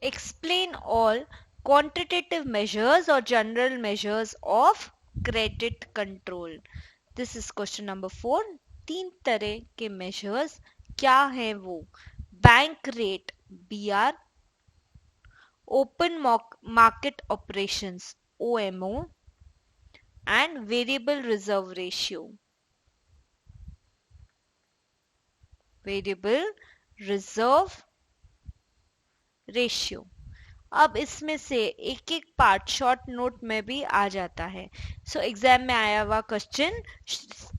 Explain all quantitative measures or general measures of credit control. This is question number 4. तीन तरह के measures क्या हैं वो? Bank rate BR, open market operations OMO, and variable reserve ratio. Variable reserve ratio. अब इसमें से एक एक पार्ट शॉर्ट नोट में भी आ जाता है. सो एग्जाम में आया हुआ question,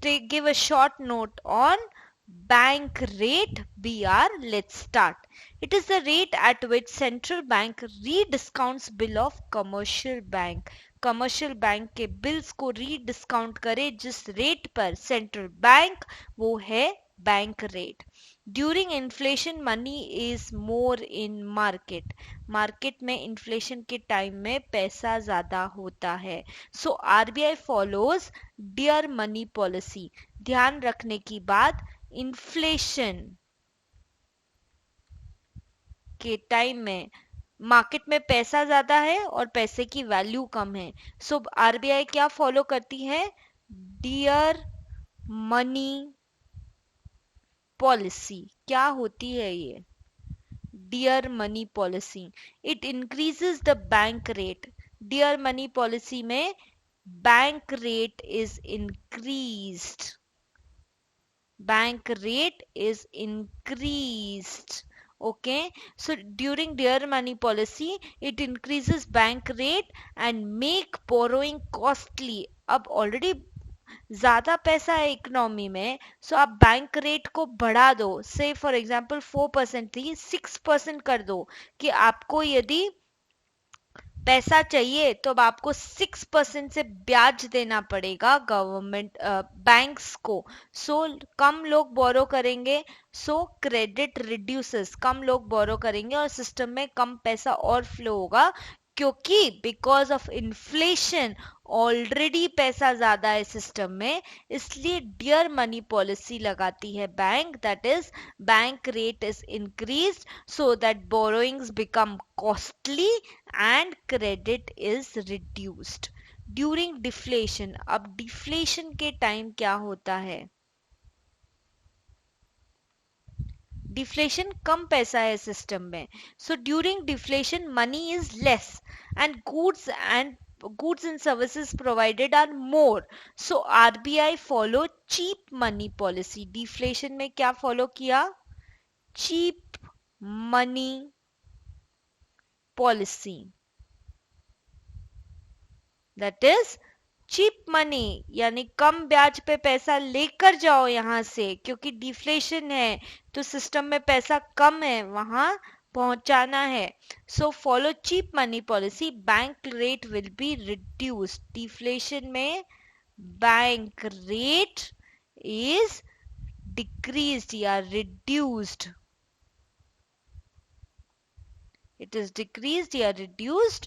give a short note on bank rate BR. Let's start. It is the rate at which central bank rediscounts bill of commercial bank. Commercial bank के bills को rediscount करे जिस रेट पर central bank, वो है bank rate. During inflation money is more in market. Market में inflation के time में पैसा ज्यादा होता है. So RBI follows dear money policy. ध्यान रखने की बात, इन्फ्लेशन के टाइम में मार्केट में पैसा ज्यादा है और पैसे की वैल्यू कम है. सो आरबीआई क्या फॉलो करती है? Dear money policy. क्या होती है ये? Dear money policy. It increases the bank rate. Dear money policy में bank rate is increased. Bank rate is increased. Okay, so during dear money policy it increases bank rate and make borrowing costly. अब already ज्यादा पैसा है economy में, सो आप bank rate को बढ़ा दो. से फॉर एग्जांपल 4% थी, 6% कर दो कि आपको यदि पैसा चाहिए तो अब आपको 6% से ब्याज देना पड़ेगा गवर्नमेंट बैंक्स को. सो कम लोग बोरो करेंगे, सो क्रेडिट रिड्यूसेस. कम लोग बोरो करेंगे और सिस्टम में कम पैसा और फ्लो होगा, क्योंकि बिकॉज ऑफ इन्फ्लेशन ऑलरेडी पैसा ज्यादा है सिस्टम में. इसलिए डियर मनी पॉलिसी लगाती है bank, that is bank rate is increased so that borrowings become costly and credit is reduced. During deflation. अब डिफ्लेशन के टाइम क्या होता है? डिफ्लेशन कम पैसा है सिस्टम में, so during deflation money is less and goods and services provided are more. So RBI follow cheap money policy. Deflation में क्या फॉलो किया? cheap money policy. That is cheap money, यानी कम ब्याज पे पैसा लेकर जाओ यहां से, क्योंकि डिफ्लेशन है तो सिस्टम में पैसा कम है, वहां पहुंचाना है. So follow cheap money policy. Bank rate will be reduced. Deflation में बैंक रेट इज डिक्रीज्ड या रिड्यूस्ड. It is decreased या reduced.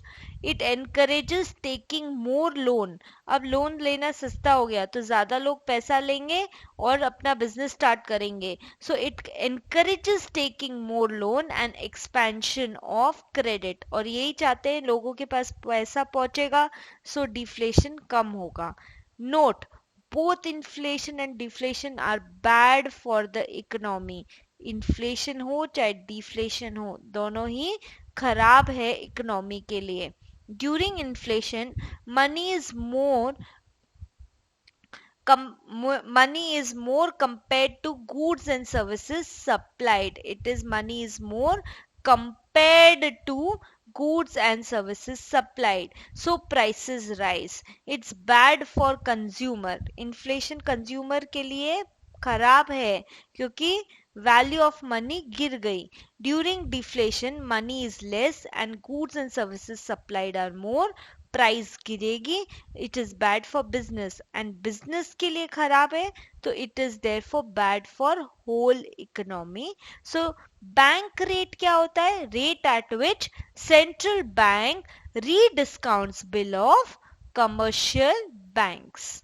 It encourages taking more loan. अब लोन लेना सस्ता हो गया तो ज्यादा लोग पैसा लेंगे और अपना बिजनेस स्टार्ट करेंगे. So it encourages taking more loan and expansion of credit. और यही चाहते हैं, लोगों के पास पैसा पहुंचेगा, so deflation कम होगा. Note, both inflation and deflation are bad for the economy. Inflation हो चाहे डिफ्लेशन हो, दोनों ही खराब है इकोनॉमी के लिए. During inflation money is more compared to goods and services supplied. It is money is more compared to goods and services supplied, so prices rise. It's bad for consumer. Inflation consumer के लिए खराब है क्योंकि value of money गिर गई. During deflation money is less and goods and services supplied are more. Price गिरेगी. It is bad for business and business के लिए खराब है, तो it is therefore bad for whole economy. So bank rate क्या होता है? Rate at which central bank rediscounts bill of commercial banks.